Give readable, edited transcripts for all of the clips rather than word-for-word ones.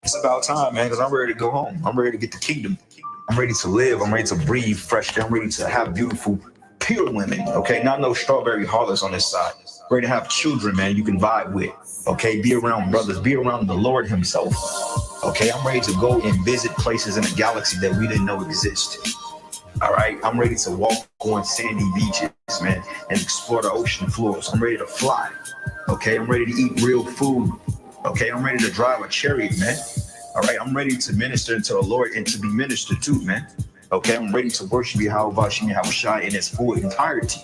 It's about time, man, because I'm ready to go home. I'm ready to get the kingdom. I'm ready to live. I'm ready to breathe fresh. I'm ready to have beautiful, pure women. Okay, not no strawberry harlots on this side. Ready to have children, man. You can vibe with. Okay, be around brothers. Be around the Lord Himself. Okay, I'm ready to go and visit places in the galaxy that we didn't know exist. All right, I'm ready to walk on sandy beaches, man, and explore the ocean floors. I'm ready to fly. Okay, I'm ready to eat real food. Okay, I'm ready to drive a chariot, man. All right, I'm ready to minister to the Lord and to be ministered to, man. Okay, I'm ready to worship Yahweh Shai in its full entirety.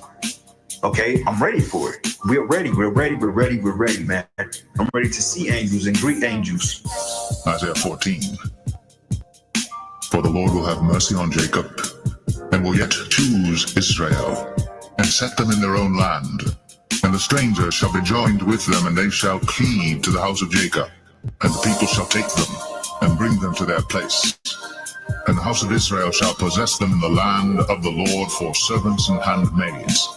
Okay, I'm ready for it. We're ready. We're ready. We're ready. We're ready, man. I'm ready to see angels and greet angels. Isaiah 14. For the Lord will have mercy on Jacob, and will yet choose Israel, and set them in their own land. And the stranger shall be joined with them, and they shall cleave to the house of Jacob. And the people shall take them, and bring them to their place. And the house of Israel shall possess them in the land of the Lord for servants and handmaids.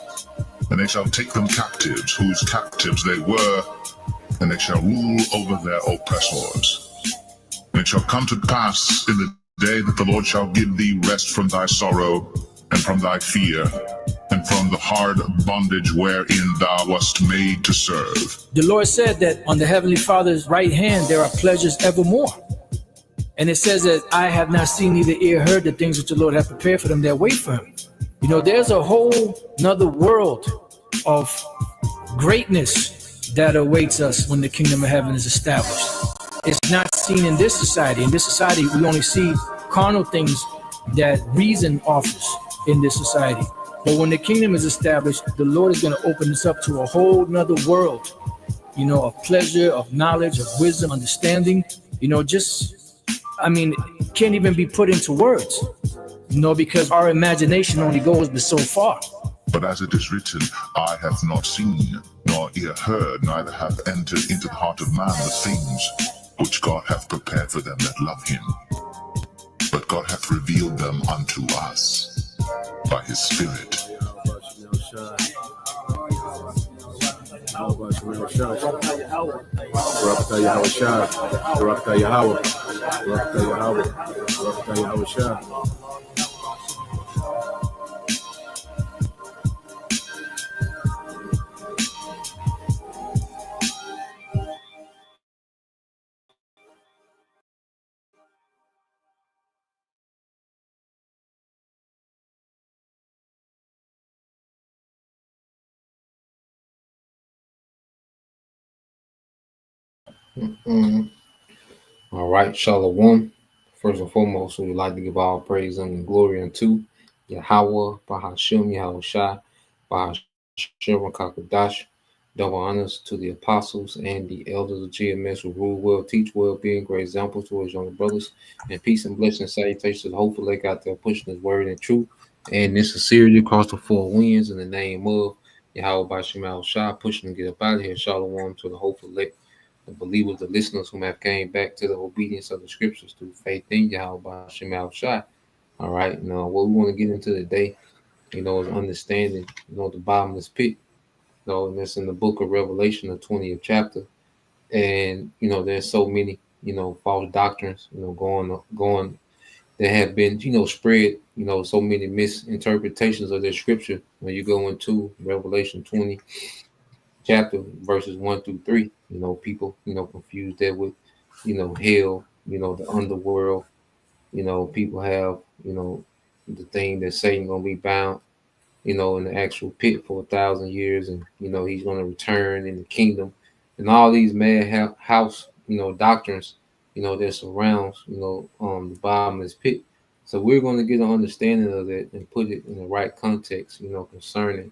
And they shall take them captives, whose captives they were, and they shall rule over their oppressors. And it shall come to pass in the day that the Lord shall give thee rest from thy sorrow, and from thy fear, and from the hard bondage wherein thou wast made to serve. The Lord said that on the Heavenly Father's right hand there are pleasures evermore. And it says that I have not seen, neither ear heard the things which the Lord hath prepared for them that wait for Him. You know, there's a whole another world of greatness that awaits us when the kingdom of heaven is established. It's not seen in this society. In this society, we only see carnal things that reason offers in this society. But when the kingdom is established, the Lord is going to open us up to a whole nother world, you know, of pleasure, of knowledge, of wisdom, understanding, you know, it can't even be put into words, you know, because our imagination only goes but so far. But as it is written, eye hath not seen, nor ear heard, neither hath entered into the heart of man the things which God hath prepared for them that love Him. But God hath revealed them unto us by His Spirit. All right, Shalom. First and foremost, we would like to give all praise and glory unto Yahweh, Bahashem, Yahushai, Bahashem, Kakadash. Double honors to the apostles and the elders of GMS who rule well, teach well, being great examples to his younger brothers. And peace and blessing, salutations to the hopeful lake out there pushing his word and truth and in sincerity across the four winds in the name of Yahweh, Bahashem, Yahushai, pushing to get up out of here. Shalom to the hopeful lake, the believers, the listeners who have came back to the obedience of the scriptures through faith in Yahweh Shema Shai. All right, now what we want to get into today, you know, is understanding, you know, the bottomless pit, you know, and that's in the book of Revelation, the 20th chapter. And, you know, there's so many, you know, false doctrines, you know, going that have been, you know, spread, you know, so many misinterpretations of this scripture. When you go into Revelation 20, chapter verses 1 through 3, you know, people, you know, confuse that with, you know, hell, you know, the underworld, you know, people have, you know, the thing that Satan gonna be bound, you know, in the actual pit for 1,000 years, and you know he's gonna return in the kingdom, and all these mad house, you know, doctrines, you know, that surrounds, you know, the bottomless pit. So we're going to get an understanding of that and put it in the right context, you know, concerning,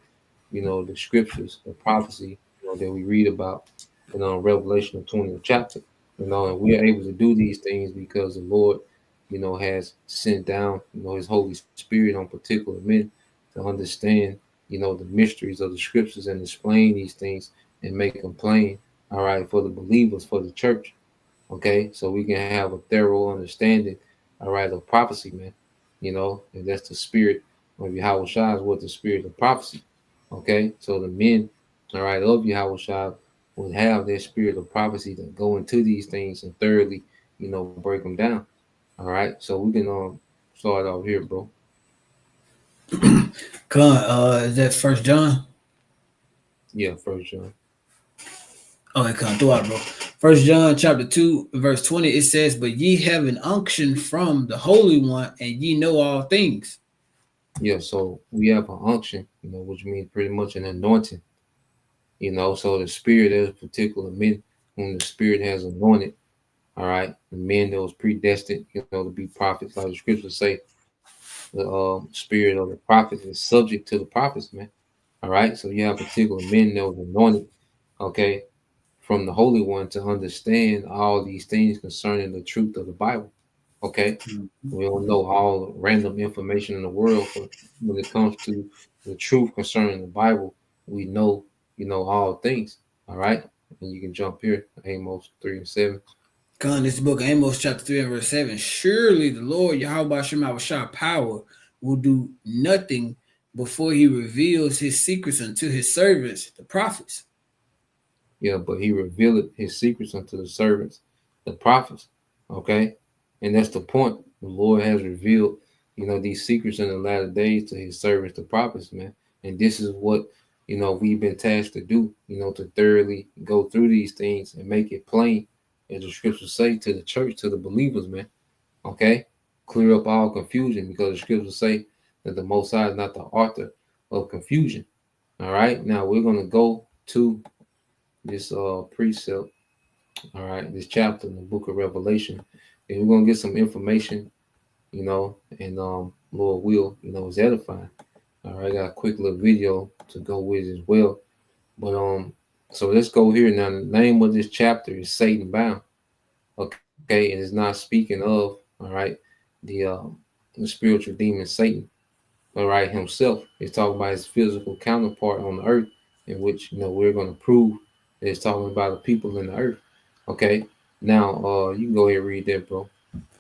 you know, the scriptures, the prophecy, you know, that we read about, you know, in Revelation the 20th chapter, you know, and we are able to do these things because the Lord, you know, has sent down, you know, His Holy Spirit on particular men to understand, you know, the mysteries of the scriptures and explain these things and make them plain, all right, for the believers, for the church, okay, so we can have a thorough understanding, all right, of prophecy, man, you know, and that's the spirit of Yahweh Shai, is what the spirit of prophecy, okay, so the men, all right, of Yahweh Shai would have their spirit of prophecy to go into these things and thoroughly, break them down. All right, so we can start out here, bro. Con, is that First John? Yeah, First John. Okay, con, throughout, bro. First John chapter 2, verse 20, it says, "But ye have an unction from the Holy One, and ye know all things." Yeah, so we have an unction, which means pretty much an anointing. So the spirit, there's particular men whom the spirit has anointed. All right, the men that was predestined, to be prophets, like the scriptures say. The spirit of the prophet is subject to the prophets, man. All right, so you have particular men that was anointed, okay, from the Holy One to understand all these things concerning the truth of the Bible. Okay, we don't know all the random information in the world, but when it comes to the truth concerning the Bible, we know, all things. All right, and you can jump here, Amos 3:7. Con, this book of Amos chapter 3 and verse 7. "Surely the Lord Yahweh Shema power will do nothing before he reveals his secrets unto his servants, the prophets." Yeah, but he revealed his secrets unto the servants, the prophets. Okay. And that's the point. The Lord has revealed, these secrets in the latter days to his servants, the prophets, man. And this is what, we've been tasked to do, to thoroughly go through these things and make it plain, as the scriptures say, to the church, to the believers, man. Okay. Clear up all confusion, because the scriptures say that the Most High is not the author of confusion. All right. Now we're going to go to this precept, all right, this chapter in the book of Revelation, and we're gonna get some information, and Lord will, is edifying. All right, I got a quick little video to go with as well. But so let's go here now. The name of this chapter is Satan Bound. Okay, and it's not speaking of, all right, the spiritual demon Satan, all right, himself. It's talking about his physical counterpart on the earth, in which we're going to prove that it's talking about the people in the earth. Okay, now you can go ahead and read that, bro.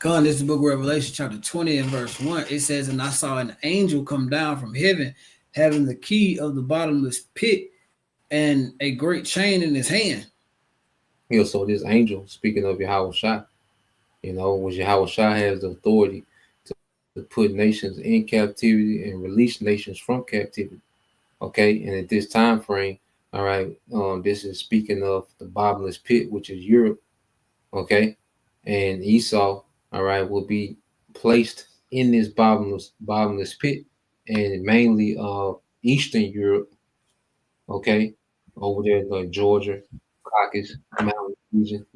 Con, this is the book of Revelation chapter 20 and verse 1. It says, "And I saw an angel come down from heaven, having the key of the bottomless pit and a great chain in his hand." Yeah, so this angel, speaking of Yahweh Shai, which Yahweh Shai has the authority to put nations in captivity and release nations from captivity. Okay, and at this time frame, all right, this is speaking of the bottomless pit, which is Europe. Okay, and Esau, all right, will be placed in this bottomless pit, and mainly Eastern Europe. Okay, over there like Georgia, Caucasus Mountain region,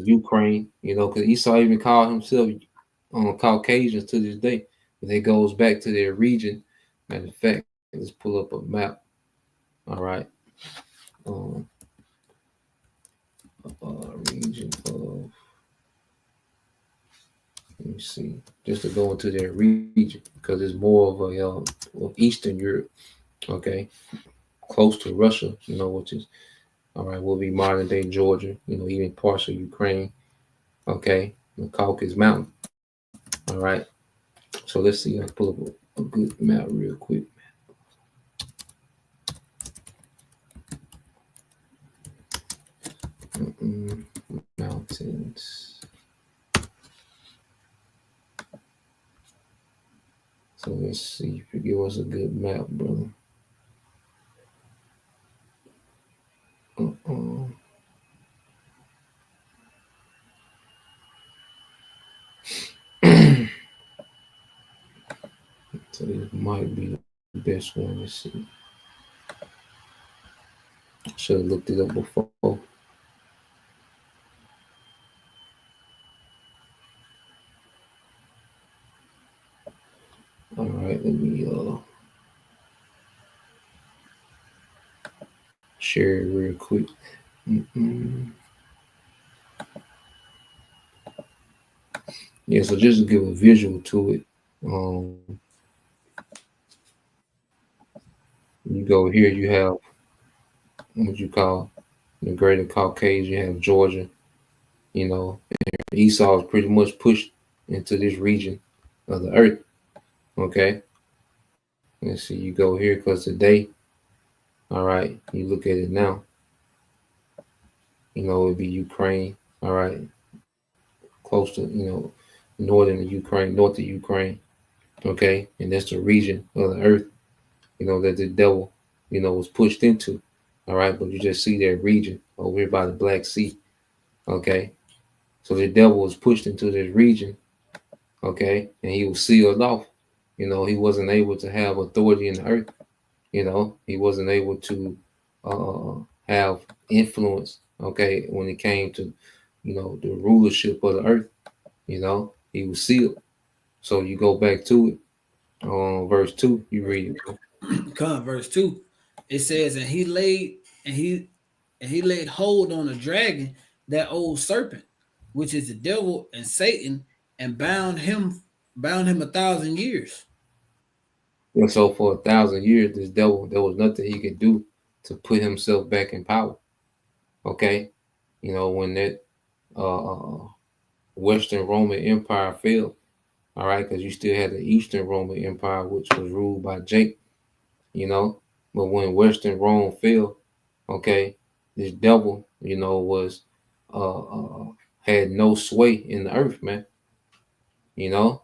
Ukraine, because Esau even called himself Caucasians to this day. But it goes back to their region. Matter of fact, let's pull up a map. All right. Um, region of, let me see, just to go into their region, because it's more of a of Eastern Europe. Okay, close to Russia, which is, all right, will be modern day Georgia, even parts of Ukraine. Okay, the Caucasus Mountain. All right. So let's see. I'll pull up a good map real quick. Mountains. So let's see if you give us a good map, brother. So this might be the best one. Let's see. Should have looked it up before. All right, let me share it real quick. Yeah, so just to give a visual to it, you go here, you have what you call the Greater Caucasus. You have Georgia. And Esau is pretty much pushed into this region of the earth. Okay, let's see. You go here because today, all right, you look at it now. It'd be Ukraine. all right, close to, north of Ukraine, okay, and that's the region of the earth, that the devil, was pushed into, all right, but you just see that region over here by the Black Sea, okay, so the devil was pushed into this region, okay, and he was sealed off, he wasn't able to have authority in the earth, he wasn't able to have influence, okay, when it came to, the rulership of the earth, he was sealed. So you go back to it, verse 2, you read it. Come, verse 2. It says, and he laid hold on the dragon, that old serpent, which is the devil and Satan, and bound him 1,000 years. And so for 1,000 years, this devil, there was nothing he could do to put himself back in power. Okay, when that Western Roman Empire fell, all right, because you still had the Eastern Roman Empire, which was ruled by Jake, you know. But when Western Rome fell, okay, this devil, was had no sway in the earth, man. You know,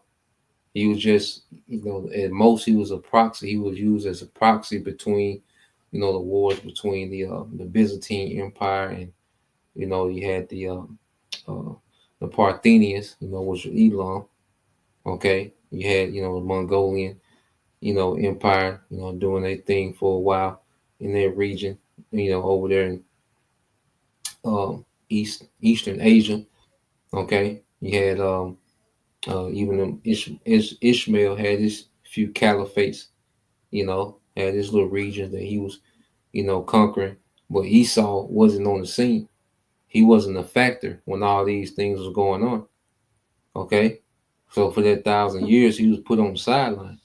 he was just, at most he was a proxy. He was used as a proxy between, the wars between the Byzantine Empire and, you had uh, the Parthians, which was Elam. Okay, you had, the Mongolian, empire, doing their thing for a while in their region, over there in Eastern Asia. Okay, you had even Ishmael had his few caliphates, had his little regions that he was, conquering. But Esau wasn't on the scene. He wasn't a factor when all these things was going on. Okay, so for that 1,000 years, he was put on the sideline.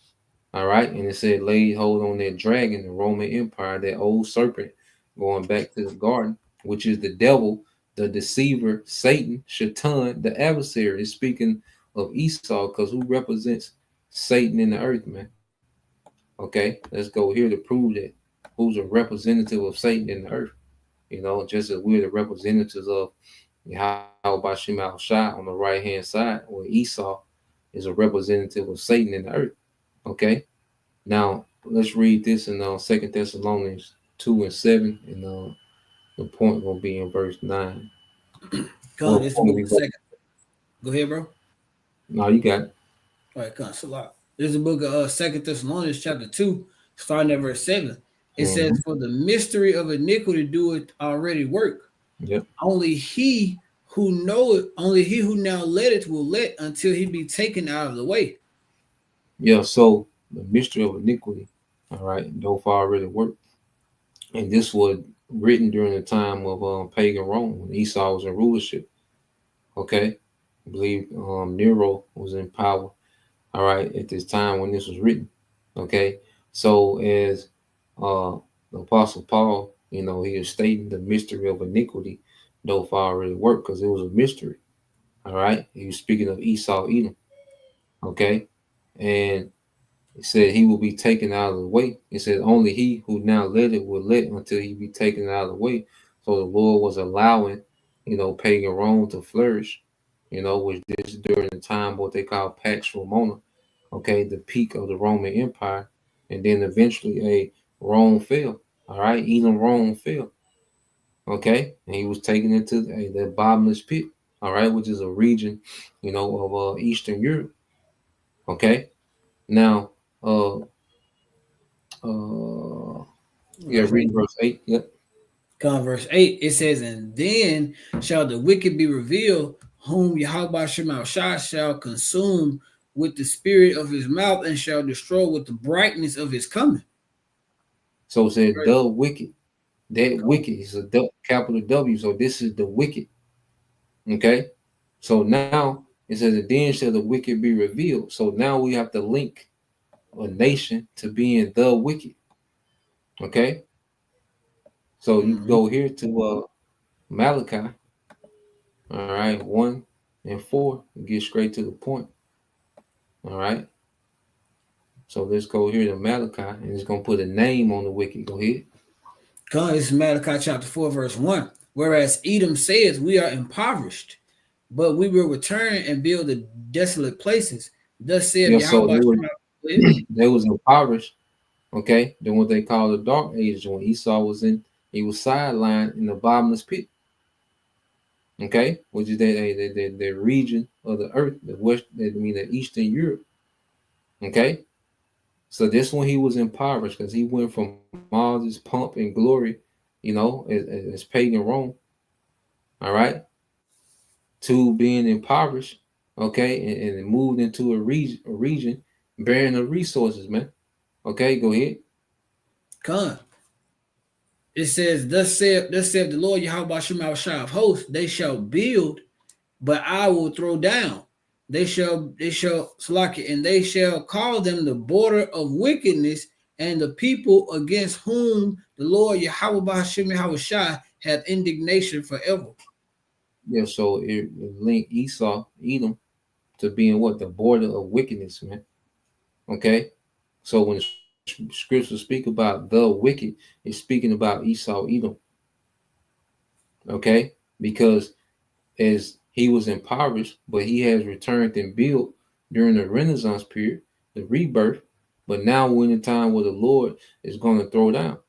All right, and it said laid hold on that dragon, the Roman Empire, that old serpent, going back to the garden, which is the devil, the deceiver, Satan, Shaitan, the adversary. It's speaking of Esau, because who represents Satan in the earth, man? Okay, let's go here to prove that. Who's a representative of Satan in the earth? Just as we're the representatives of Yahweh Bashim Al Shai on the right hand side, where Esau is a representative of Satan in the earth. Okay. Now let's read this in 2 Thessalonians 2:7, and the point will be in verse 9. Come, this book of second. Go ahead, bro. No, you got it. All right, come, so this is the book of 2 Thessalonians chapter 2, starting at verse 7. It says, "For the mystery of iniquity doeth already work. Yep. Only he who now letteth will let until he be taken out of the way." Yeah, so the mystery of iniquity, all right, doth already work. And this was written during the time of pagan Rome, when Esau was in rulership. Okay. I believe Nero was in power, all right, at this time when this was written. Okay. So as the Apostle Paul, he is stating the mystery of iniquity doth already work, because it was a mystery. All right. He was speaking of Esau, Edom. Okay. And it said he will be taken out of the way. It said only he who now let it will let until he be taken out of the way. So the Lord was allowing, pagan Rome to flourish, which this during the time what they call Pax Romana, okay, the peak of the Roman Empire, and then eventually Rome fell. All right, even Rome fell. Okay, and he was taken into the Bottomless Pit. All right, which is a region, of Eastern Europe. Okay, now uh yeah, read verse 8. Yep. Come, verse 8, it says, "And then shall the wicked be revealed, whom Yahweh Shema Shah shall consume with the spirit of his mouth, and shall destroy with the brightness of his coming." So it said the wicked. That wicked is a capital W. So this is the wicked. Okay. So now it says, "And then shall the wicked be revealed." So now we have to link a nation to being the wicked. Okay. So you go here to Malachi. All right, 1 and 4. Get straight to the point. All right. So let's go here to Malachi, and it's gonna put a name on the wicked. Go ahead. Come, this is Malachi chapter 4, verse 1. Whereas Edom says, we are impoverished, but we will return and build the desolate places. Thus saith Yeah, so Yahweh. they was impoverished. Okay, then what they call the dark ages when Esau was in, he was sidelined in the bottomless pit. Okay, which is the region of the earth, the west, I mean the Eastern Europe. Okay, so this one he was impoverished because he went from all this pomp and glory, as pagan Rome. All right, to being impoverished. Okay, and moved into a region bearing the resources, man. Okay, go ahead. Come. It says, thus saith the Lord Yahweh Shema Shah of hosts, they shall build, but I will throw down. They shall slack it, and they shall call them the border of wickedness, and the people against whom the Lord Yahweh Hashem Yahweh Shah hath indignation forever. Yeah, so it linked Esau, Edom, to being what the border of wickedness, man. Okay, so when scriptures speak about the wicked, it's speaking about Esau, Edom. Okay, because as he was impoverished, but he has returned and built during the Renaissance period, the rebirth. But now we're in a time where the Lord is going to throw down.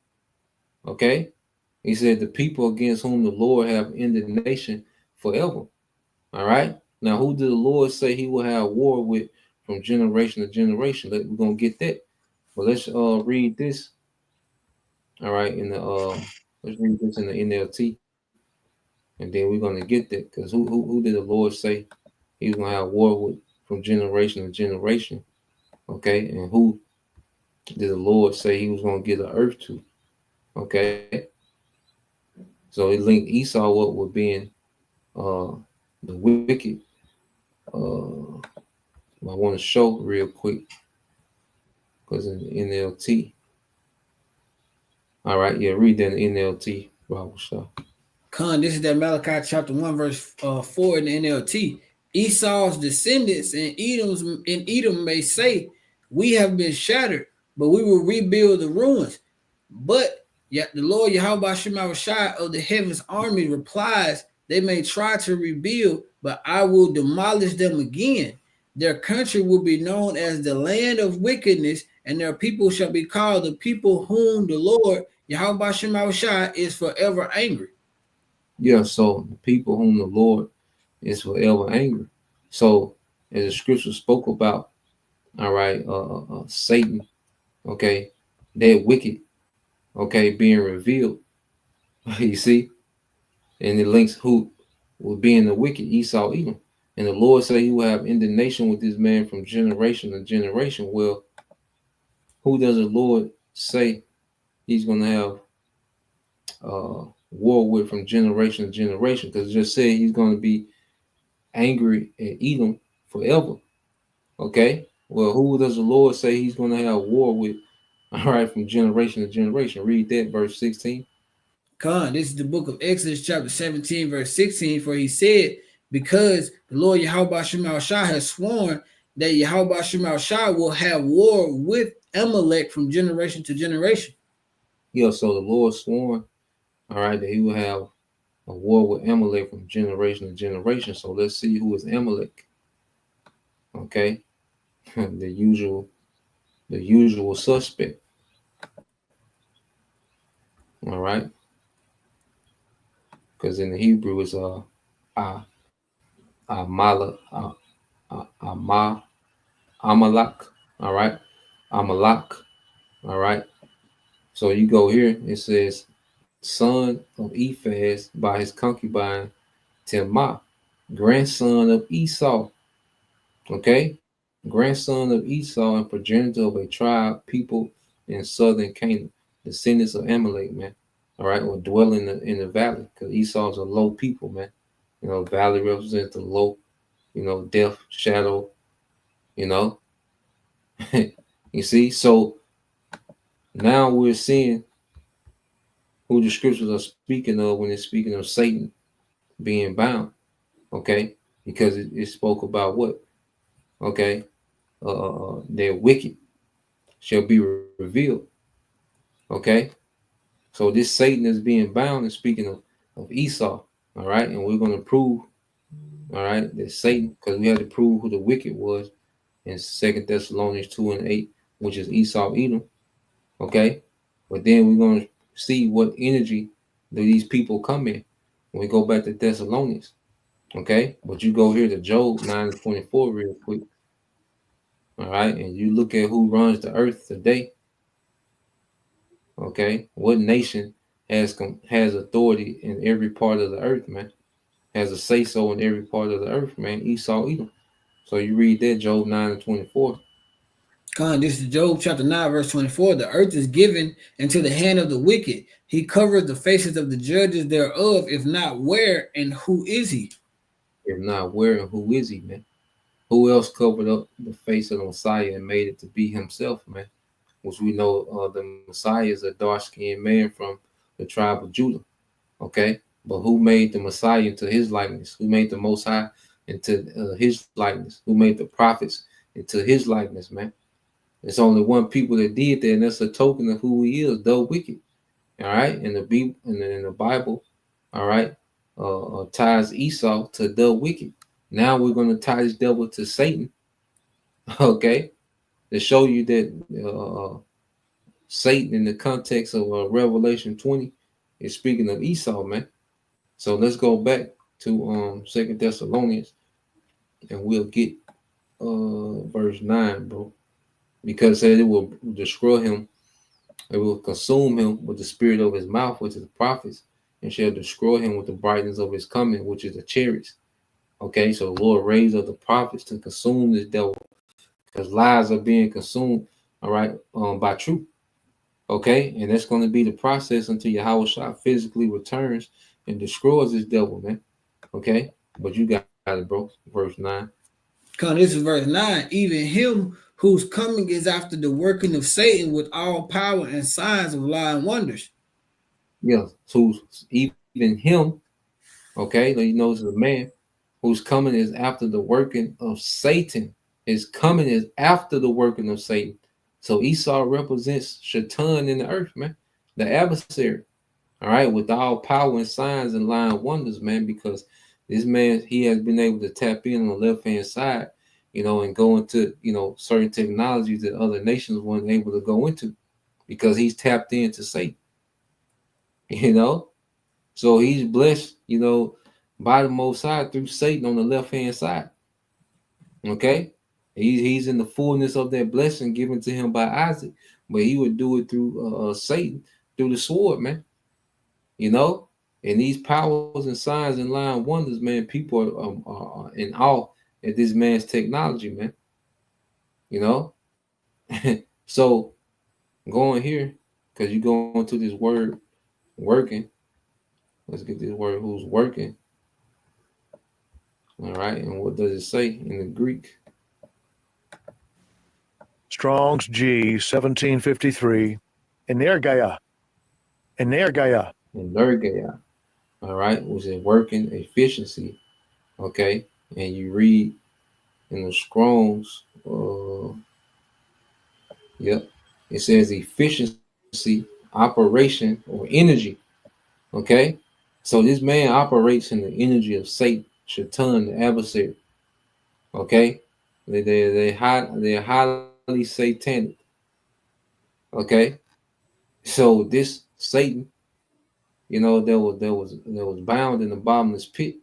Okay, he said the people against whom the Lord have indignation forever. All right. Now, who did the Lord say he will have war with from generation to generation? We're gonna get that. But let's read this. All right, let's read this in the NLT, and then we're gonna get that because who did the Lord say he was gonna have war with from generation to generation? Okay, and who did the Lord say he was gonna give the earth to? Okay, so it linked Esau up with being the wicked. I want to show real quick because in the NLT. All right, yeah, read that in NLT, Bible Shah. Con, this is that Malachi chapter 1, verse 4 in the NLT. Esau's descendants in Edom may say, we have been shattered, but we will rebuild the ruins. But yet the Lord Yahweh Shema Shai of the heavens army replies, they may try to rebuild, but I will demolish them again. Their country will be known as the land of wickedness, and their people shall be called the people whom the Lord Yahweh Shema Shai is forever angry. Yeah, so the people whom the Lord is forever angry. So as the scripture spoke about, all right, Satan, okay, that wicked, okay, being revealed. You see, and it links who will being the wicked, Esau, Edom. And the Lord said he will have indignation with this man from generation to generation. Well, who does the Lord say he's going to have war with from generation to generation? Because it just said he's going to be angry at Edom forever. Okay. Well, who does the Lord say he's going to have war with? All right, from generation to generation. Read that, verse 16. Con, this is the book of Exodus, chapter 17, verse 16. For he said, because the Lord Yahweh Shema Shah has sworn that Yahweh Shema Shah will have war with Amalek from generation to generation. Yeah, so the Lord sworn, all right, that he will have a war with Amalek from generation to generation. So let's see who is Amalek. Okay. the usual suspect. All right. Because in the Hebrew it's Amala, Amalak. All right. Amalak. All right. So you go here, it says, son of Ephaz by his concubine Timah, grandson of Esau. Okay. Grandson of Esau and progenitor of a tribe, people in southern Canaan, descendants of Amalek, man. All right, or dwell in the valley, because Esau's a low people, man. Valley represents the low, death, shadow, you know. You see, so now we're seeing who the scriptures are speaking of when it's speaking of Satan being bound, okay? Because it spoke about what? Okay, their wicked shall be revealed, okay? So this Satan is being bound and speaking of of Esau. All right, and we're going to prove, all right, that Satan, because we had to prove who the wicked was in 2 Thessalonians 2:8, which is Esau, Edom. Okay, but then we're going to see what energy do these people come in when we go back to Thessalonians. Okay, but you go here to Job 9:24 real quick. All right, and you look at who runs the earth today. Okay, what nation has authority in every part of the earth, man? Has a say so in every part of the earth, man. Esau, Edom. So you read that Job 9:24. Con, this is Job chapter 9, verse 24. The earth is given into the hand of the wicked. He covered the faces of the judges thereof. If not, where and who is he? If not, where and who is he, man? Who else covered up the face of the Messiah and made it to be himself, man? Which we know the Messiah is a dark-skinned man from the tribe of Judah. Okay, but who made the Messiah into his likeness? Who made the Most High into his likeness? Who made the prophets into his likeness, man? There's only one people that did that, and that's a token of who he is, the wicked. All right, in the Bible, all right, ties Esau to the wicked. Now we're going to tie this devil to Satan, okay, to show you that Satan, in the context of Revelation 20, is speaking of Esau, man. So let's go back to 2 Thessalonians, and we'll get verse 9, bro, because it said it will destroy him. It will consume him with the spirit of his mouth, which is the prophets, and shall destroy him with the brightness of his coming, which is the chariots. Okay, so the Lord raised up the prophets to consume this devil, because lies are being consumed, all right, by truth. Okay, and that's going to be the process until Yahweh physically returns and destroys this devil, man. Okay, but you got it, bro. Verse 9. Con, this is verse 9. Even him whose coming is after the working of Satan with all power and signs of lying wonders. Yeah, so even him, okay, you know, is a man whose coming is after the working of Satan. His coming is after the working of Satan. So Esau represents Shaitan in the earth, man, the adversary. All right, with all power and signs and lying wonders, man, because this man, he has been able to tap in on the left hand side, you know, and go into, you know, certain technologies that other nations weren't able to go into, because he's tapped into Satan, you know. So he's blessed, you know, by the Most High through Satan on the left hand side. Okay, he's in the fullness of that blessing given to him by Isaac, but he would do it through Satan, through the sword, man. You know, and these powers and signs and lying wonders, man, people are in awe at this man's technology, man. You know, so going here, because you go into this word working. Let's get this word who's working. All right, and what does it say in the Greek? Strong's G 1753. Energeia. Energeia. Energeia. All right, which is working efficiency. Okay, and you read in the Strong's, yep, it says efficiency, operation, or energy. Okay, so this man operates in the energy of Satan, Shaitan, the adversary. Okay, they're highly satanic. Okay, so this Satan, you know, that was bound in the bottomless pit.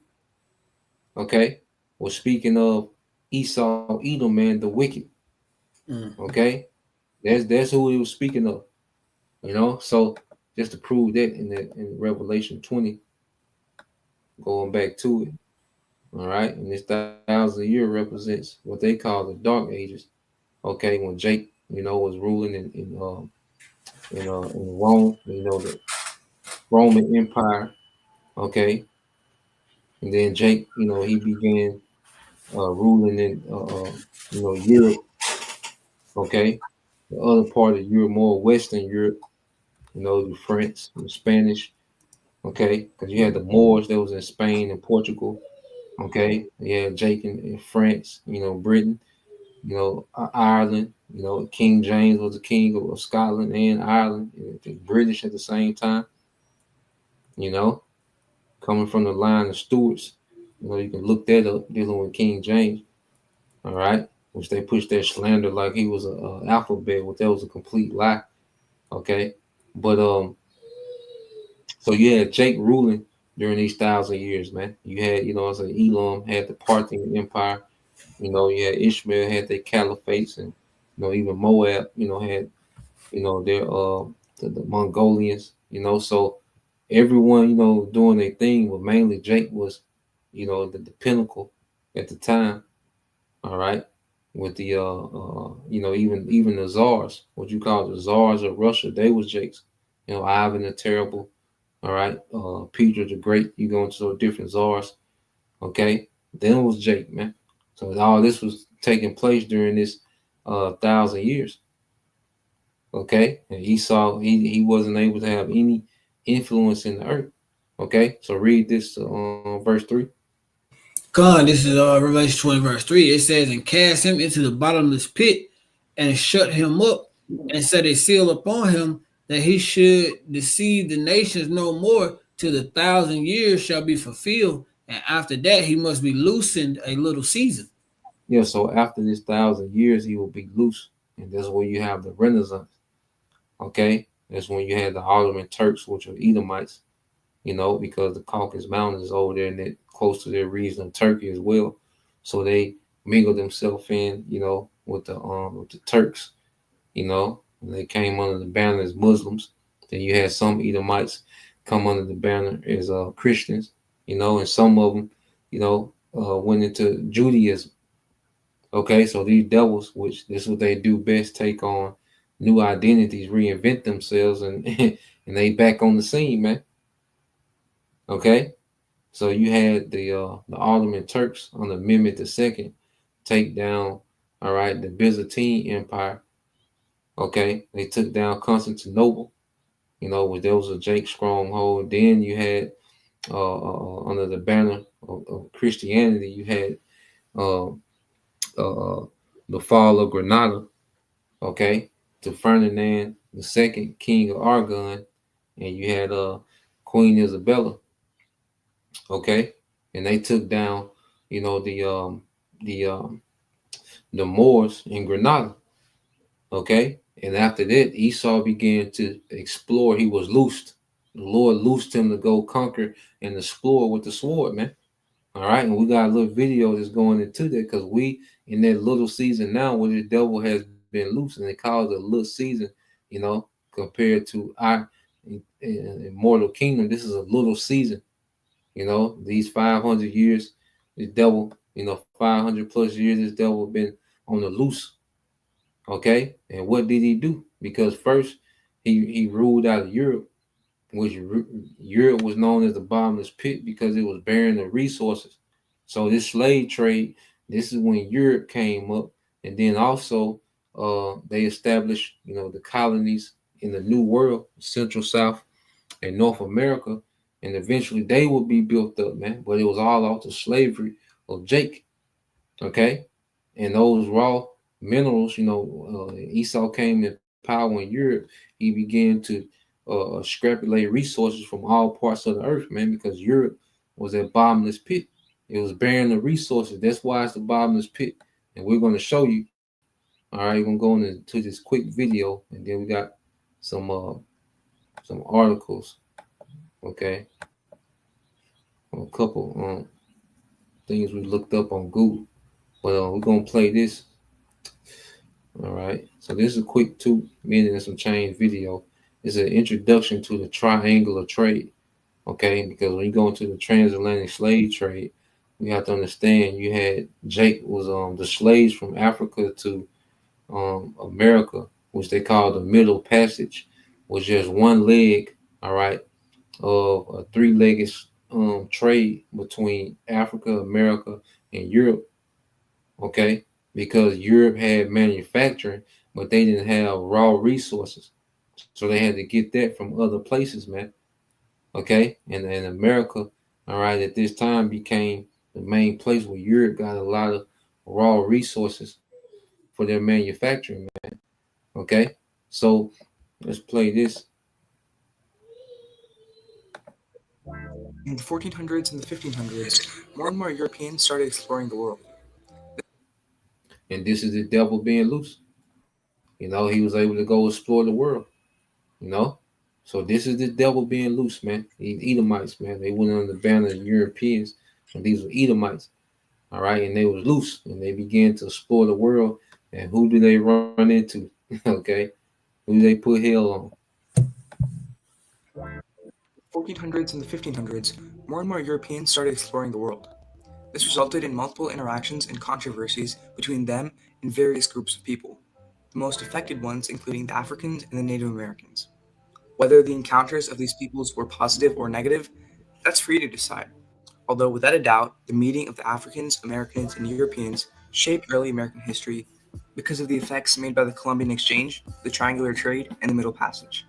Okay, was speaking of Esau, Edom, man, the wicked. Okay, that's who he was speaking of. You know, so just to prove that in Revelation 20, going back to it. All right, and this 1,000 year represents what they call the Dark Ages. Okay, when Jake, you know, was ruling in Rome, you know, the Roman Empire. Okay, and then Jake, you know, he began ruling in you know, Europe. Okay, the other part of Europe, more Western Europe, you know, the French, the Spanish. Okay, because you had the Moors that was in Spain and Portugal. Okay, yeah, Jake in France, you know, Britain, you know, Ireland, you know, King James was the king of Scotland and Ireland, the British at the same time, you know. coming from the line of stewards. You know, you can look that up dealing with King James. All right, which they pushed that slander like he was a alphabet, which that was a complete lie. Okay, but so you had Jake ruling during these 1,000 years, man. You had, you know, I said Elam had the Parthian Empire. You know, you had Ishmael had their caliphates, and you know even Moab, you know, had their the Mongolians. You know, so everyone, you know, doing their thing, but mainly Jake was, you know, the pinnacle at the time. All right, with the you know, even the czars, what you call the czars of Russia, they was Jake's. You know, Ivan the Terrible. All right, Peter the Great. You go into different czars. Okay, then it was Jake, man. So all this was taking place during this 1,000 years. Okay, and Esau, he wasn't able to have any influence in the earth. Okay, so read this verse 3. God, this is Revelation 20, verse 3. It says, and cast him into the bottomless pit and shut him up and set a seal upon him that he should deceive the nations no more till the 1,000 years shall be fulfilled. And after that, he must be loosened a little season. Yeah, so after this 1,000 years, he will be loose, and that's where you have the Renaissance. Okay, that's when you had the Ottoman Turks, which are Edomites. You know, because the Caucasus Mountains is over there and they're close to their region of Turkey as well. So they mingled themselves in, you know, with the Turks, you know, and they came under the banner as Muslims. Then you had some Edomites come under the banner as Christians, you know, and some of them, you know, went into Judaism. Okay, so these devils, which this is what they do best, take on new identities, reinvent themselves, and and they back on the scene, man. Okay, so you had the Ottoman Turks under Mehmed II take down, all right, the Byzantine Empire. Okay, they took down Constantinople. You know, which there was a Jake stronghold. Then you had under the banner of Christianity, you had uh, the fall of Granada. Okay, to Ferdinand II, King of Aragon, and you had Queen Isabella. Okay, and they took down, you know, the the Moors in Granada. Okay, and after that, Esau began to explore. He was loosed. The Lord loosed him to go conquer and explore with the sword, man. All right, and we got a little video that's going into that because we in that little season now where the devil has been loose, and they call it a little season, you know, compared to our immortal kingdom. This is a little season. You know, these 500 years, the devil, you know, 500 plus years, this devil been on the loose. Okay, and what did he do? Because first he ruled out of Europe, which Europe was known as the bottomless pit because it was bearing the resources. So this slave trade, this is when Europe came up, and then also they established, you know, the colonies in the New World, Central South and North America, and eventually they will be built up, man. But it was all off the slavery of Jake, okay? And those raw minerals, you know, Esau came in power in Europe. He began to scrapulate resources from all parts of the earth, man, because Europe was a bottomless pit. It was bearing the resources. That's why it's the bottomless pit. And we're going to show you. All right, we're going to go into this quick video, and then we got some articles, okay, a couple things we looked up on Google. But we're gonna play this. All right. So this is a quick 2 minute and some change video. It's an introduction to the triangular trade. Okay, because when you go into the transatlantic slave trade, we have to understand you had Jake was the slaves from Africa to America, which they call the Middle Passage, was just one leg, all right, of a three-legged trade between Africa, America, and Europe. Okay, because Europe had manufacturing, but they didn't have raw resources, so they had to get that from other places, man. Okay, and America, all right, at this time became the main place where Europe got a lot of raw resources for their manufacturing, man. Okay, so let's play this. In the 1400s and the 1500s, more and more Europeans started exploring the world. And this is the devil being loose. He was able to go explore the world. You know, so this is the devil being loose, man. These Edomites, man, they went under the banner of Europeans, and these were Edomites. All right, and they was loose, and they began to explore the world. And who do they run into? Okay, who do they put hell on? 1400s and the 1500s, more and more Europeans started exploring the world. This resulted in multiple interactions and controversies between them and various groups of people, the most affected ones including the Africans and the Native Americans. Whether the encounters of these peoples were positive or negative, that's for you to decide. Although, without a doubt, the meeting of the Africans, Americans, and Europeans shaped early American history because of the effects made by the Columbian Exchange, the Triangular Trade, and the Middle Passage.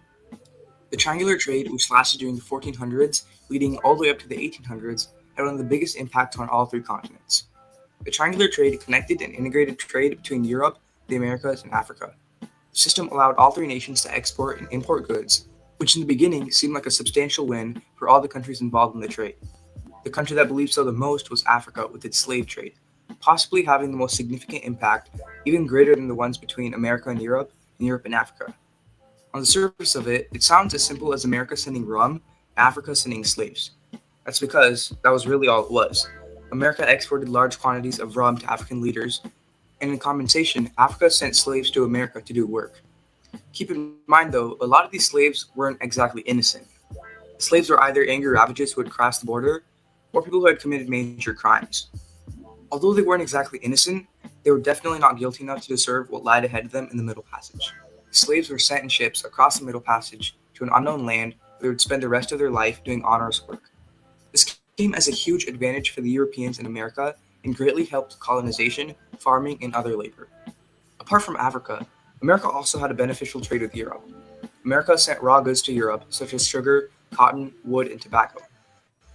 The Triangular Trade, which lasted during the 1400s, leading all the way up to the 1800s, had one of the biggest impacts on all three continents. The Triangular Trade connected and integrated trade between Europe, the Americas, and Africa. The system allowed all three nations to export and import goods, which in the beginning seemed like a substantial win for all the countries involved in the trade. The country that believed so the most was Africa with its slave trade, possibly having the most significant impact, even greater than the ones between America and Europe and Africa. On the surface of it, it sounds as simple as America sending rum, Africa sending slaves. That's because that was really all it was. America exported large quantities of rum to African leaders, and in compensation, Africa sent slaves to America to do work. Keep in mind, though, a lot of these slaves weren't exactly innocent. Slaves were either angry ravages who had crossed the border, or people who had committed major crimes. Although they weren't exactly innocent, they were definitely not guilty enough to deserve what lied ahead of them in the Middle Passage. Slaves were sent in ships across the Middle Passage to an unknown land where they would spend the rest of their life doing onerous work. This came as a huge advantage for the Europeans in America and greatly helped colonization, farming, and other labor. Apart from Africa, America also had a beneficial trade with Europe. America sent raw goods to Europe, such as sugar, cotton, wood, and tobacco.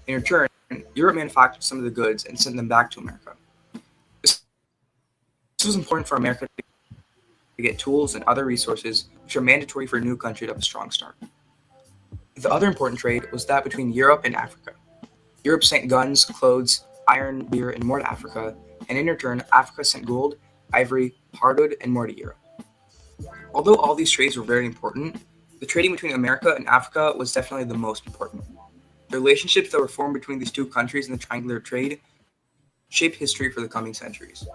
In return, Europe manufactured some of the goods and sent them back to America. This was important for America to get tools and other resources which are mandatory for a new country to have a strong start. The other important trade was that between Europe and Africa. Europe sent guns, clothes, iron, beer, and more to Africa, and in return, Africa sent gold, ivory, hardwood, and more to Europe. Although all these trades were very important, the trading between America and Africa was definitely the most important. The relationships that were formed between these two countries in the triangular trade shaped history for the coming centuries.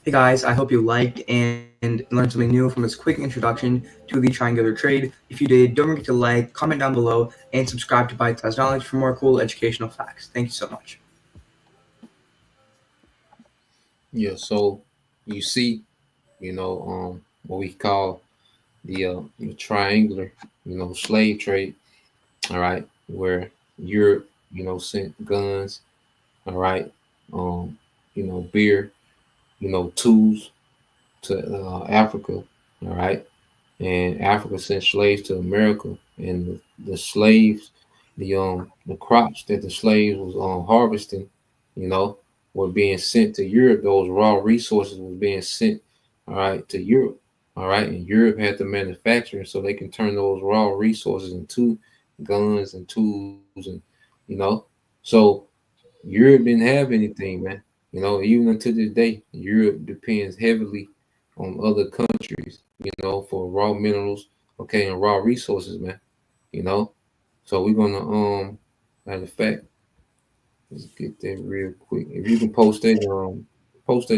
Hey guys, I hope you liked and learned something new from this quick introduction to the triangular trade. If you did, don't forget to like, comment down below, and subscribe to Bite Size Knowledge for more cool educational facts. Thank you so much. Yeah. So you see, what we call the triangular, slave trade. All right, where Europe, sent guns. All right, beer, tools to Africa. All right, and Africa sent slaves to America, and the slaves, the crops that the slaves was harvesting, you know, were being sent to Europe. Those raw resources was being sent, all right, to Europe. All right, and Europe had the manufacturing, so they can turn those raw resources into guns and tools, and you know, so Europe didn't have anything, man. Even until this day, Europe depends heavily on other countries, for raw minerals, okay, and raw resources, man. You know. So we're gonna matter of fact, let's get that real quick. If you can post it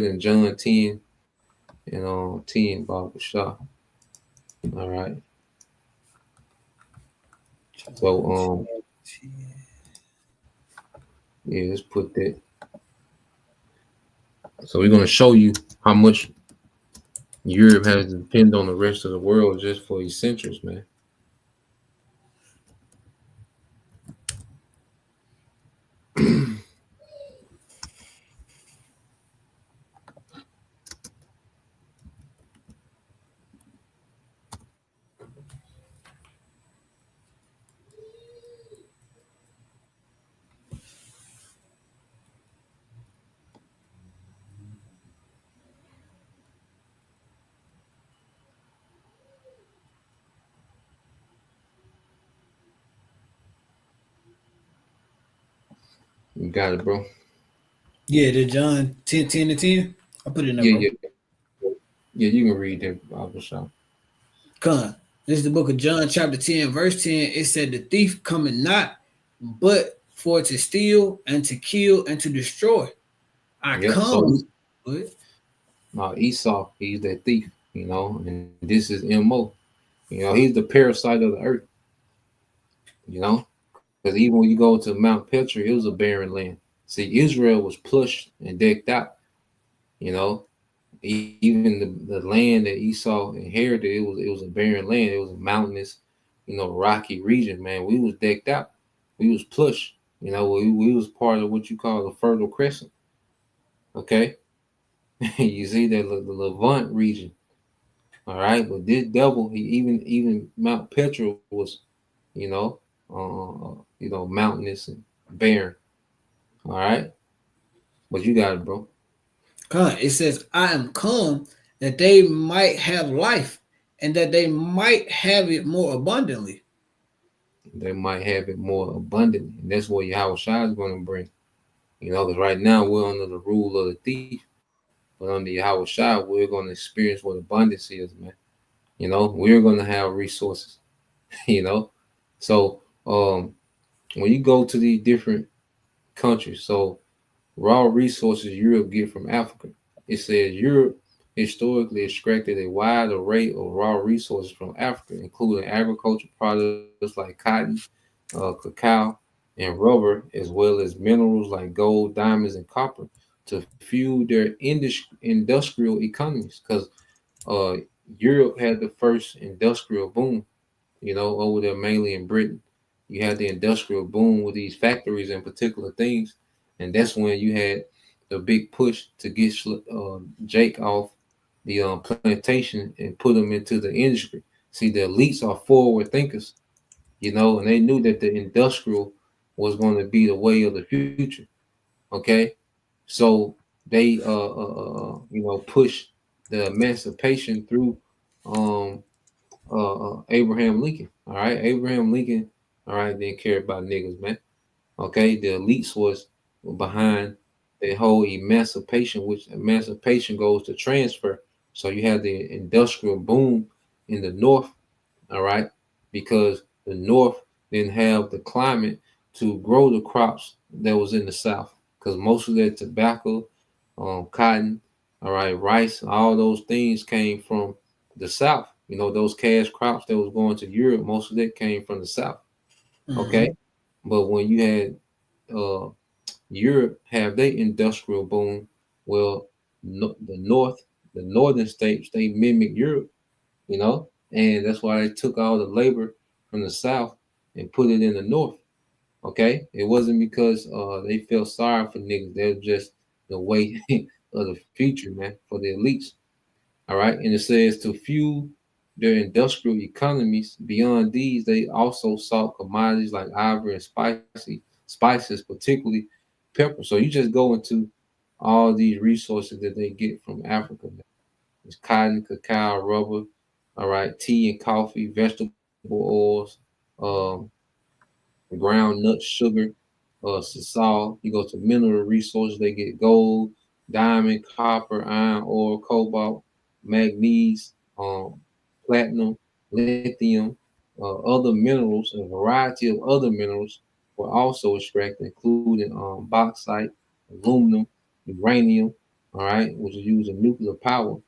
in John 10 and 10 Bible Shah. All right. So yeah, let's put that. So we're gonna show you how much Europe has to depend on the rest of the world just for essentials, man. You got it, bro. Yeah, the John 10 and 10. I put it in there, Yeah, bro. yeah, yeah. You can read that, Bible shop. Come. This is the book of John, chapter 10, verse 10. It said, the thief cometh not, but for to steal and to kill and to destroy. I Yep. So come. What? Esau, he's that thief, and this is Mo. He's the parasite of the earth, because even when you go to Mount Petra, it was a barren land. See, Israel was plush and decked out, you know. Even the land that Esau inherited, it was a barren land. It was a mountainous, rocky region. Man, we was decked out. We was plush. We was part of what you call the Fertile Crescent. Okay, you see that the Levant region. All right, but this devil, he even Mount Petra was, you know, mountainous and barren. All right, but you got it, bro. Come. It says, I am come that they might have life and that they might have it more abundantly. They might have it more abundantly, and that's what Yahweh Shai is going to bring. Because right now we're under the rule of the thief, but under Yahweh Shai, we're going to experience what abundance is, man. We're going to have resources. you know. So when you go to these different countries, so raw resources Europe get from Africa. It says Europe historically extracted a wide array of raw resources from Africa, including agricultural products like cotton, cacao, and rubber, as well as minerals like gold, diamonds, and copper to fuel their industrial economies. Because uh, Europe had the first industrial boom, over there mainly in Britain. You had the industrial boom with these factories and particular things, and that's when you had the big push to get Jake off the plantation and put him into the industry. See, the elites are forward thinkers, and they knew that the industrial was going to be the way of the future. Okay, so they push the emancipation through um, Abraham Lincoln. All right, Abraham Lincoln. All right, didn't care about niggas, man. Okay, the elites was behind the whole emancipation, which emancipation goes to transfer. So you had the industrial boom in the North, all right, because the North didn't have the climate to grow the crops that was in the South, because most of that tobacco, cotton, all right, rice, all those things came from the South. Those cash crops that was going to Europe, most of that came from the South. Okay, Mm-hmm. but when you had uh, Europe have their industrial boom, well, the northern states, they mimic Europe, and that's why they took all the labor from the South and put it in the North. Okay, it wasn't because they felt sorry for niggas. They were just the way of the future, man, for the elites. All right, and it says to fuel their industrial economies. Beyond these, they also sought commodities like ivory and spices, particularly pepper. So you just go into all these resources that they get from Africa. It's cotton, cacao, rubber, all right, tea and coffee, vegetable oils, um, ground nuts, sugar, sisal. You go to mineral resources, they get gold, diamond, copper, iron ore, cobalt, manganese, platinum, lithium, other minerals, and a variety of other minerals were also extracted, including bauxite, aluminum, uranium, all right, which is used in nuclear power.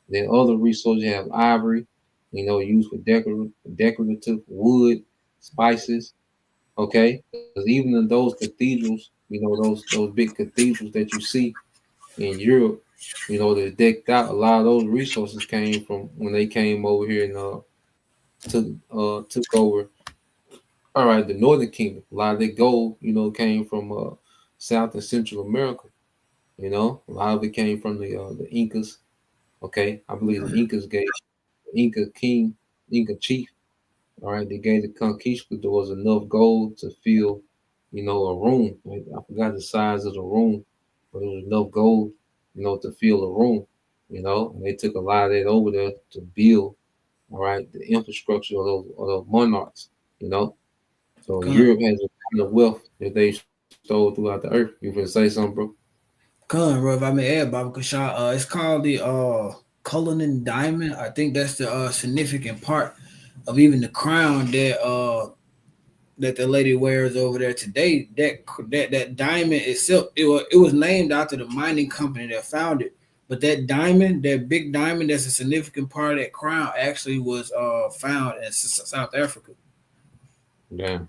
Then other resources have ivory, used for decorative wood, spices, okay? Because even in those cathedrals, those big cathedrals that you see in Europe, they're decked out. A lot of those resources came from when they came over here and took over. All right, the Northern Kingdom. A lot of their gold, came from South and Central America. A lot of it came from the Incas. Okay, I believe the Incas gave Inca king, Inca chief. All right, they gave the conquistadors enough gold to fill, a room. Like, I forgot the size of the room, but it was enough gold, to fill a room. And they took a lot of that over there to build, all right, the infrastructure of those monarchs. You know, so Come. Europe has a kind of wealth that they stole throughout the earth. You finna say something, bro? Come, bro, if I may add, Baba Kasha, it's called the Cullinan Diamond. I think that's the significant part of even the crown that the lady wears over there today. That diamond itself, it was named after the mining company that found it. But that diamond, that big diamond, that's a significant part of that crown, actually was found in South Africa. Damn.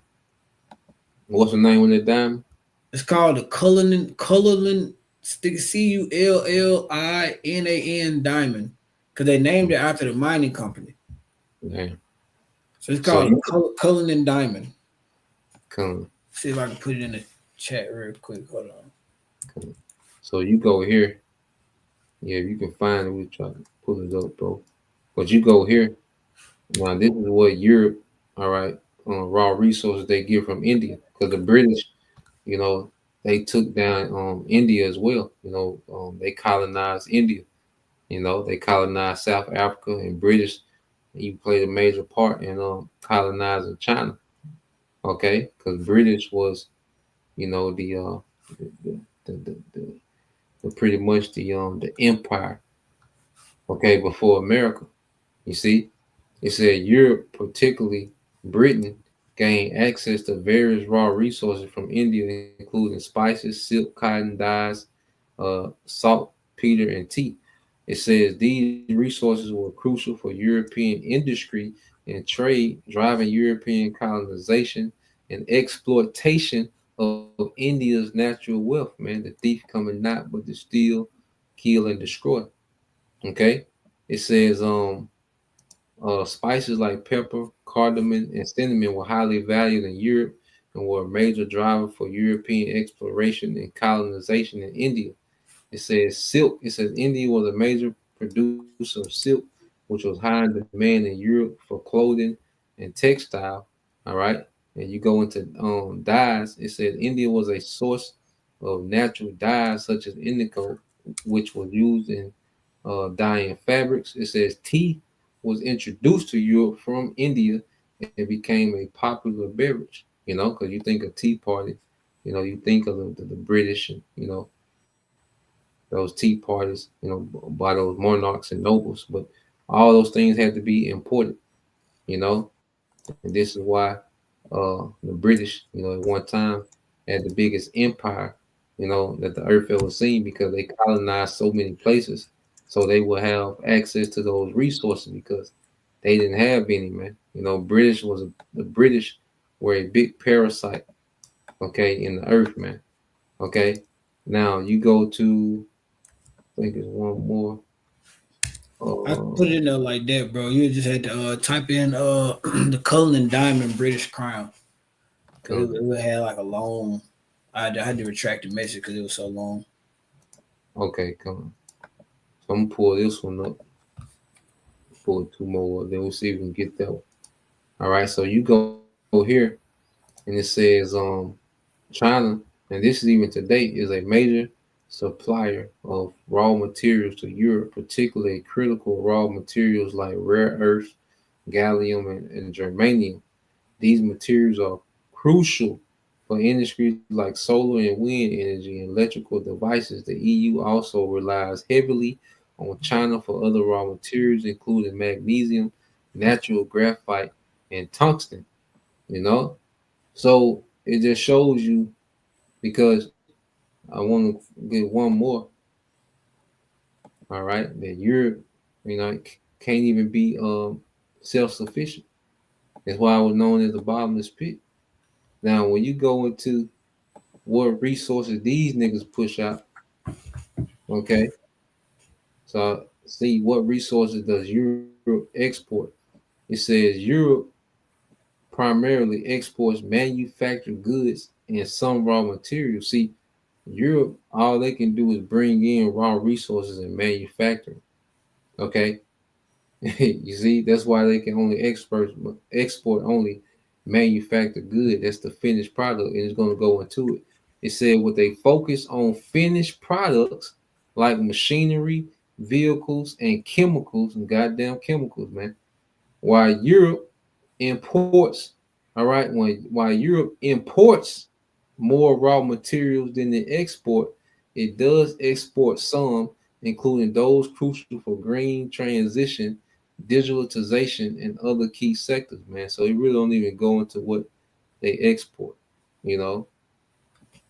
What's the name of that diamond? It's called the Cullinan Cullinan diamond because they named it after the mining company. Damn. So it's So called you Cullinan diamond. come, See if I can put it in the chat real quick. Hold on. come. So you go here. Yeah, you can find it. We try to pull it up, bro. But you go here. Now this is what Europe, all right, raw resources they get from India. Because the British, you know, they took down India as well. You know, they colonized India. You know, they colonized South Africa, and British you played a major part in colonizing China. Okay, because British was, you know, the pretty much the empire. Okay, before America. You see, it said Europe, particularly Britain, gained access to various raw resources from India, including spices, silk, cotton, dyes, salt, peter, and tea. It says these resources were crucial for European industry and trade, driving European colonization and exploitation of India's natural wealth. Man, the thief coming not but to steal, kill, and destroy. Okay, it says spices like pepper, cardamom, and cinnamon were highly valued in Europe and were a major driver for European exploration and colonization in India. It says silk. It says India was a major producer of silk, which was high in demand in Europe for clothing and textile. All right. And you go into dyes, it says India was a source of natural dyes such as indigo, which was used in dyeing fabrics. It says tea was introduced to Europe from India and became a popular beverage. You know, because you think of Tea Party, you know, you think of the British, and you know, those tea parties, you know, by those monarchs and nobles. But all those things had to be imported, you know, and this is why the British, you know, at one time had the biggest empire, you know, that the earth ever seen because they colonized so many places, so they would have access to those resources because they didn't have any, man. You know, the British were a big parasite, okay, in the earth, man. Okay, now you go to I think it's one more. I put it Uh, in there like that, bro. You just had to type in the Cullinan Diamond British Crown because it, come, it would have like a long. I had to retract the message because it was so long. okay, come. So I'm gonna pull this one up. Pull two more. Then we'll see if we can get that one. All right. So you go here, and it says China, and this is even today, is a major supplier of raw materials to Europe, particularly critical raw materials like rare earths, gallium, and germanium. These materials are crucial for industries like solar and wind energy and electrical devices. The EU also relies heavily on China for other raw materials, including magnesium, natural graphite, and tungsten. You know, so it just shows you because I want to get one more. All right, that Europe, you know, can't even be self sufficient. That's why I was known as the bottomless pit. Now, when you go into what resources these niggas push out, okay, so see what resources does Europe export? It says Europe primarily exports manufactured goods and some raw materials. See, Europe, all they can do is bring in raw resources and manufacturing. Okay, you see, that's why they can only export only manufactured good. That's the finished product, and it's going to go into it. It said what they focus on finished products like machinery, vehicles, and chemicals, and goddamn chemicals, man. While Europe imports, all right, while Europe imports more raw materials than it export, it does export some, including those crucial for green transition, digitalization, and other key sectors, man. So it really don't even go into what they export, you know.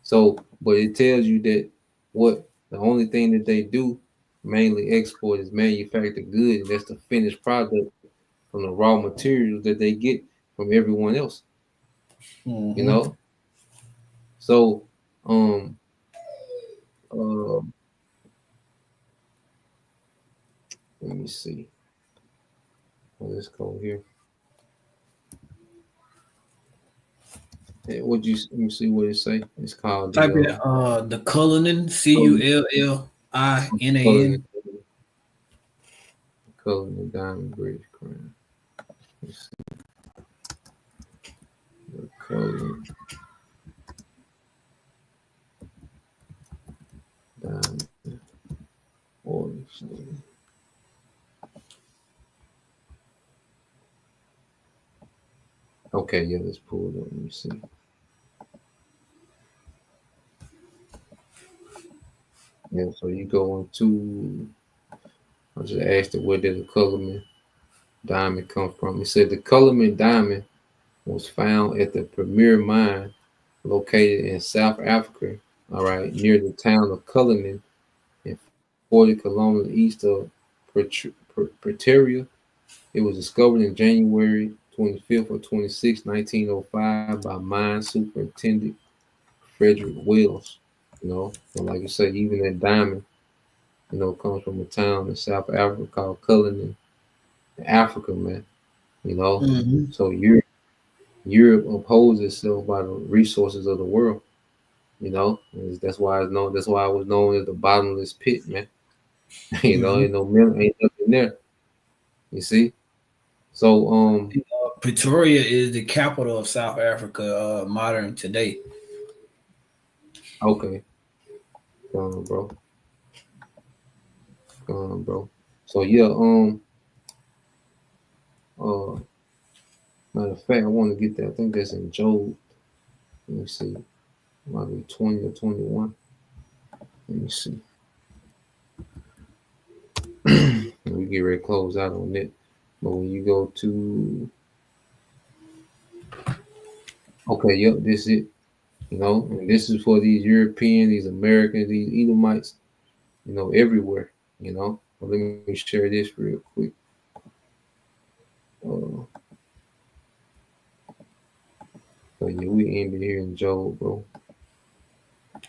So, but it tells you that what the only thing that they do mainly export is manufactured goods, and that's the finished product from the raw materials that they get from everyone else, you Mm-hmm. know. So, um, uh, let me see. Let's go here. What you let me see what it say. It's called Type in the Cullinan, Cullinan, Cullinanan. Cullinan Diamond Bridge Crown. Let's see. The Cullinan Diamond Oil. Okay, yeah, let's pull it up. Let me see. Yeah, so you go into. I just asked it where did the Cullinan diamond come from. It said the Cullinan diamond was found at the premier mine located in South Africa. All right, near the town of Cullinan, in 40 kilometers east of Pretoria. It was discovered in January 25th or 26th, 1905 by mine superintendent Frederick Wells. You know, and like you say, even that diamond, comes from a town in South Africa called Cullinan, Africa, man. You know, Mm-hmm. so Europe opposes itself by the resources of the world. You know, and that's why it's known. That's why I was known as the bottomless pit, man. Mm-hmm. Ain't no middle, ain't nothing there. You see. So Pretoria is the capital of South Africa, modern today. okay, bro, bro. So yeah, uh, matter of fact, I want to get that. I think that's in Job. Let me see. It might be 20 or 21. Let me see. We get ready to close out on it. But when you go to, okay, yep, this is it. And this is for these Europeans, these Americans, these Edomites, everywhere. Well, let me share this real quick. Uh, so yeah, we ended here in Job, bro.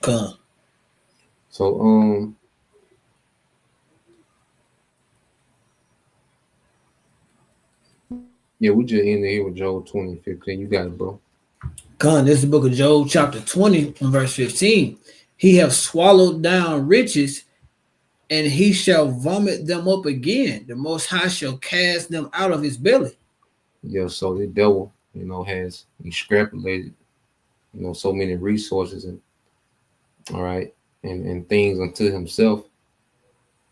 Come. So yeah, we just ended here with Job 20:15. You got it, bro. Come. This is the book of Job, chapter 20, and verse 15. He have swallowed down riches, and he shall vomit them up again. The Most High shall cast them out of his belly. Yeah, so the devil, has extrapolated, so many resources and all right, and things unto himself.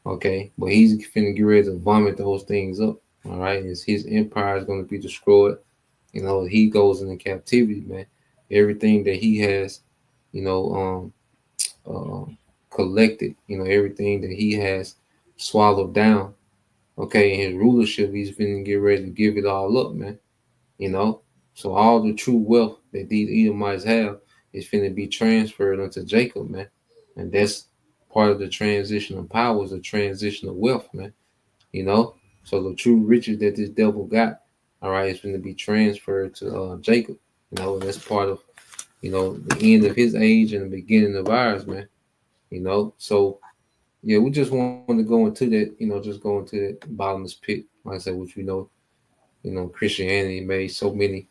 Okay, but he's finna get ready to vomit those things up. All right, his empire is going to be destroyed. He goes into captivity, man. Everything that he has, you know, collected, everything that he has swallowed down. Okay, in his rulership, he's finna get ready to give it all up, man. You know, so all the true wealth that these Edomites have is finna be transferred unto Jacob, man. And that's part of the transition of power, is the transition of wealth, man. So the true riches that this devil got, all right, is finna be transferred to Jacob. And that's part of the end of his age and the beginning of ours, man. So yeah, we just want to go into that, just go into that bottomless pit, like I said, which we know, Christianity made so many,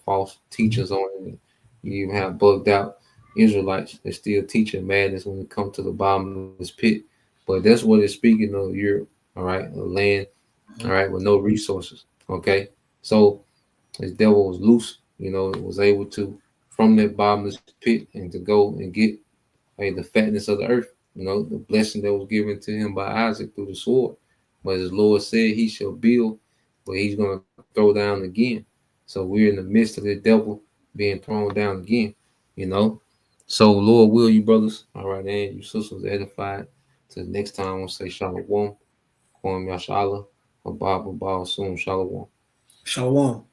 false teachers on it. You even have bugged out Israelites that still teaching madness when it comes to the bottomless pit. But that's what it's speaking of Europe, all right, a land, all right, with no resources. Okay. So this devil was loose, it was able to from that bottomless pit and to go and get the fatness of the earth, the blessing that was given to him by Isaac through the sword. But as the Lord said, he shall build, but he's going to throw down again. So we're in the midst of the devil being thrown down again. you know. So Lord will you brothers, all right, and you sisters edified. Till the next time, I want to say shalom, Kwam Yashala, Abba, soon, shalom. Shalom.